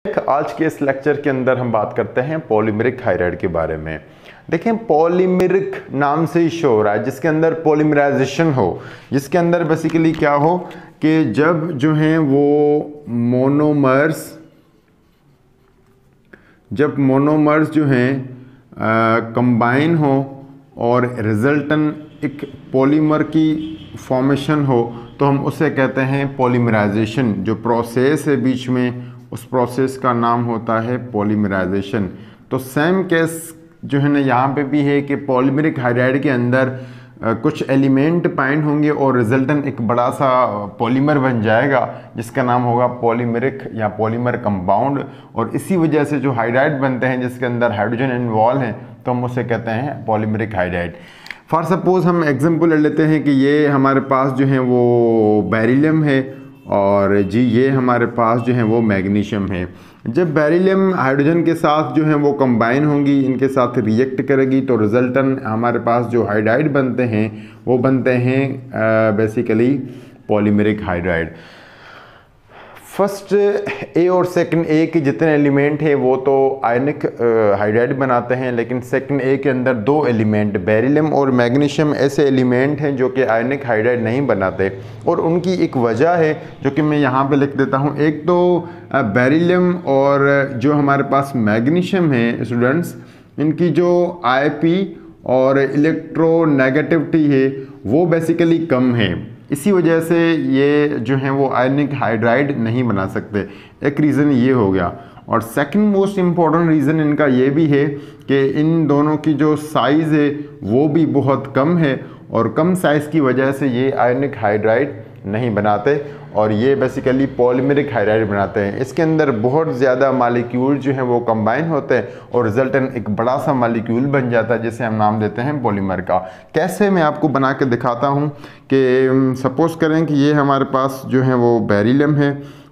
आज के इस लेक्चर के अंदर हम बात करते हैं पॉलीमेरिक हाइड्राइड के बारे में। देखें, पॉलीमेरिक नाम से ही शो हो रहा है, जिसके अंदर पॉलीमराइजेशन हो, जिसके अंदर बेसिकली क्या हो कि जब जो हैं वो मोनोमर्स जो हैं कंबाइन हो और रिजल्टन एक पॉलीमर की फॉर्मेशन हो, तो हम उसे कहते हैं पॉलीमराइजेशन। जो प्रोसेस है बीच में, उस प्रोसेस का नाम होता है पॉलीमराइजेशन। तो सेम केस जो है ना यहाँ पे भी है कि पॉलीमेरिक हाइड्राइड के अंदर कुछ एलिमेंट पाइंड होंगे और रिजल्टन एक बड़ा सा पॉलीमर बन जाएगा, जिसका नाम होगा पॉलीमेरिक या पॉलीमर कंपाउंड। और इसी वजह से जो हाइड्राइड बनते हैं जिसके अंदर हाइड्रोजन इन्वॉल्व हैं, तो हम उसे कहते हैं पॉलीमेरिक हाइड्राइड। फॉर सपोज हम एग्जांपल ले लेते हैं कि ये हमारे पास जो है वो बेरिलियम है और जी ये हमारे पास जो है वो मैग्नीशियम है। जब बेरिलियम हाइड्रोजन के साथ जो है वो कंबाइन होंगी, इनके साथ रिएक्ट करेगी, तो रिजल्टन हमारे पास जो हाइड्राइड बनते हैं वो बनते हैं basically polymeric hydride. First A और सेकंड ए के जितने एलिमेंट हैं वो तो आयनिक हाइड्राइड बनाते हैं, लेकिन सेकंड ए के अंदर दो एलिमेंट बेरिलियम और मैग्नीशियम ऐसे एलिमेंट हैं जो कि आयनिक हाइड्राइड नहीं बनाते, और उनकी एक वजह है जो कि मैं यहाँ पे लिख देता हूँ। एक तो बेरिलियम और जो हमारे पास मैग्नीशियम है स्टूडेंट्स, इनकी जो आईपी और इलेक्ट्रोनेगेटिविटी है वो बेसिकली कम है। इसी वजह से ये जो हैं वो आयनिक हाइड्राइड नहीं बना सकते। एक रीज़न ये हो गया। और सेकंड मोस्ट इम्पॉर्टेंट रीज़न इनका ये भी है कि इन दोनों की जो साइज़ है वो भी बहुत कम है, और कम साइज़ की वजह से ये आयनिक हाइड्राइड नहीं बनाते और ये बेसिकली पॉलीमेरिक हाइड्राइड बनाते हैं। इसके अंदर बहुत ज़्यादा मालिक्यूल जो हैं वो कंबाइन होते हैं और रिजल्टन एक बड़ा सा मालिक्यूल बन जाता है, जिसे हम नाम देते हैं पॉलीमर का। कैसे, मैं आपको बना के दिखाता हूँ कि सपोज़ करें कि ये हमारे पास जो है वो बेरिलियम है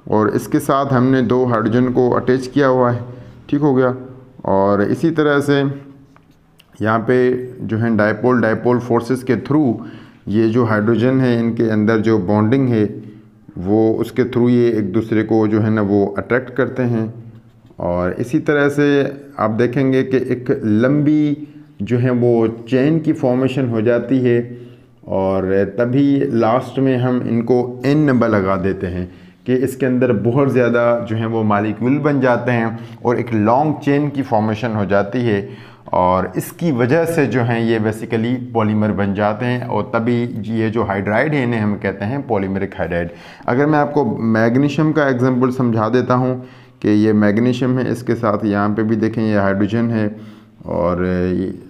और इसके साथ हमने दो हाइड्रोजन को अटैच किया हुआ है, ठीक हो गया। और इसी तरह से यहाँ पे जो है डायपोल फोर्सेस के थ्रू ये जो हाइड्रोजन है इनके अंदर जो बॉन्डिंग है वो उसके थ्रू ये एक दूसरे को जो है ना वो अट्रैक्ट करते हैं। और इसी तरह से आप देखेंगे कि एक लंबी जो है वो चेन की फॉर्मेशन हो जाती है, और तभी लास्ट में हम इनको एन नंबर लगा देते हैं कि इसके अंदर बहुत ज़्यादा जो है वो मालिक्यूल बन जाते हैं और एक लॉन्ग चेन की फॉर्मेशन हो जाती है, और इसकी वजह से जो हैं ये बेसिकली पॉलीमर बन जाते हैं, और तभी ये जो हाइड्राइड है इन्हें हम कहते हैं पॉलीमेरिक हाइड्राइड। अगर मैं आपको मैग्नीशियम का एग्जांपल समझा देता हूँ कि ये मैग्नीशियम है, इसके साथ यहाँ पे भी देखें ये हाइड्रोजन है, और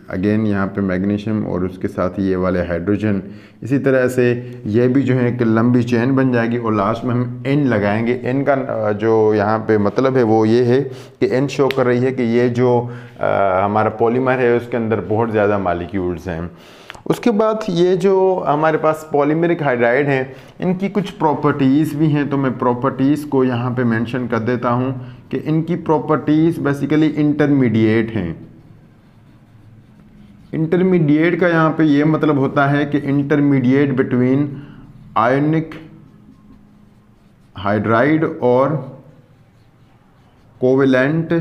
अगेन यहाँ पे मैग्नीशियम और उसके साथ ये वाले हाइड्रोजन। इसी तरह से ये भी जो है एक लंबी चेन बन जाएगी और लास्ट में हम एन लगाएंगे। एन का जो यहाँ पे मतलब है वो ये है कि एन शो कर रही है कि ये जो हमारा पॉलीमर है उसके अंदर बहुत ज़्यादा मालिक्यूल्स हैं। उसके बाद ये जो हमारे पास पॉलीमेरिक हाइड्राइड हैं, इनकी कुछ प्रॉपर्टीज़ भी हैं, तो मैं प्रॉपर्टीज़ को यहाँ पे मेंशन कर देता हूँ कि इनकी प्रॉपर्टीज़ बेसिकली इंटरमीडिएट हैं। इंटरमीडिएट का यहाँ पे ये मतलब होता है कि इंटरमीडिएट बिटवीन आयनिक हाइड्राइड और कोवेलेंट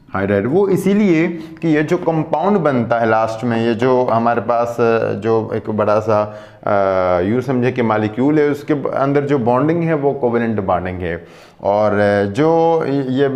हाइड्राइड। वो इसीलिए कि ये जो कंपाउंड बनता है लास्ट में, ये जो हमारे पास जो एक बड़ा सा यूँ समझे कि मालिक्यूल है, उसके अंदर जो बॉन्डिंग है वो कोवेलेंट बॉन्डिंग है। और जो ये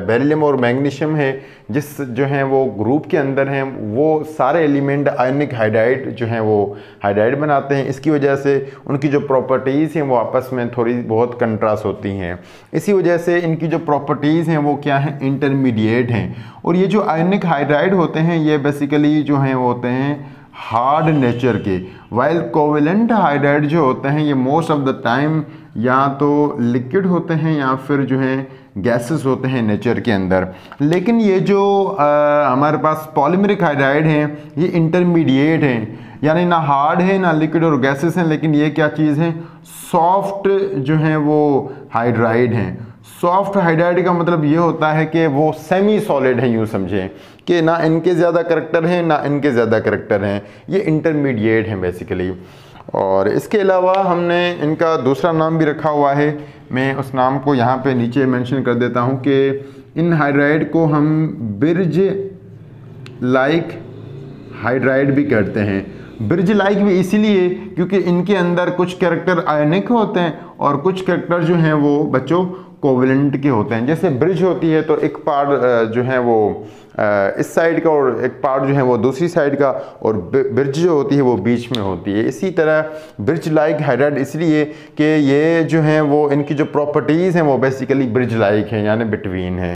बेरिलियम और मैग्नीशियम है जिस जो हैं वो ग्रुप के अंदर हैं, वो सारे एलिमेंट आयनिक हाइड्राइड जो हैं वो हाइड्राइड बनाते हैं। इसकी वजह से उनकी जो प्रॉपर्टीज़ हैं वो आपस में थोड़ी बहुत कंट्रास्ट होती हैं। इसी वजह से इनकी जो प्रॉपर्टीज़ हैं वो क्या हैं, इंटरमीडिएट हैं। और ये जो आयनिक हाइड्राइड होते हैं ये बेसिकली जो हैं वो होते हैं हार्ड नेचर के, वाइल कोवेलेंट हाइड्राइड जो होते हैं ये मोस्ट ऑफ द टाइम या तो लिक्विड होते हैं या फिर जो है गैसेस होते हैं नेचर के अंदर। लेकिन ये जो हमारे पास पॉलीमेरिक हाइड्राइड हैं ये इंटरमीडिएट हैं, यानी ना हार्ड है ना लिक्विड और गैसेस हैं, लेकिन ये क्या चीज़ है, सॉफ्ट जो है वो हाइड्राइड हैं। सॉफ्ट हाइड्राइड का मतलब ये होता है कि वो सेमी सॉलिड है, यूँ समझें कि ना इनके ज़्यादा करैक्टर हैं ना इनके ज़्यादा करैक्टर हैं, ये इंटरमीडिएट हैं बेसिकली। और इसके अलावा हमने इनका दूसरा नाम भी रखा हुआ है, मैं उस नाम को यहाँ पे नीचे मेंशन कर देता हूँ कि इन हाइड्राइड को हम ब्रिज लाइक हाइड्राइड भी कहते हैं। ब्रिज लाइक भी इसीलिए क्योंकि इनके अंदर कुछ कैरेक्टर आयनिक होते हैं और कुछ कैरेक्टर जो हैं वो बच्चों कोवेलेंट के होते हैं। जैसे ब्रिज होती है तो एक पार्ट जो है वो इस साइड का और एक पार्ट जो है वो दूसरी साइड का, और ब्रिज जो होती है वो बीच में होती है। इसी तरह ब्रिज लाइक हाइड्राइड इसलिए कि ये जो हैं वो इनकी जो प्रॉपर्टीज़ हैं वो बेसिकली ब्रिज लाइक हैं, यानी बिटवीन है।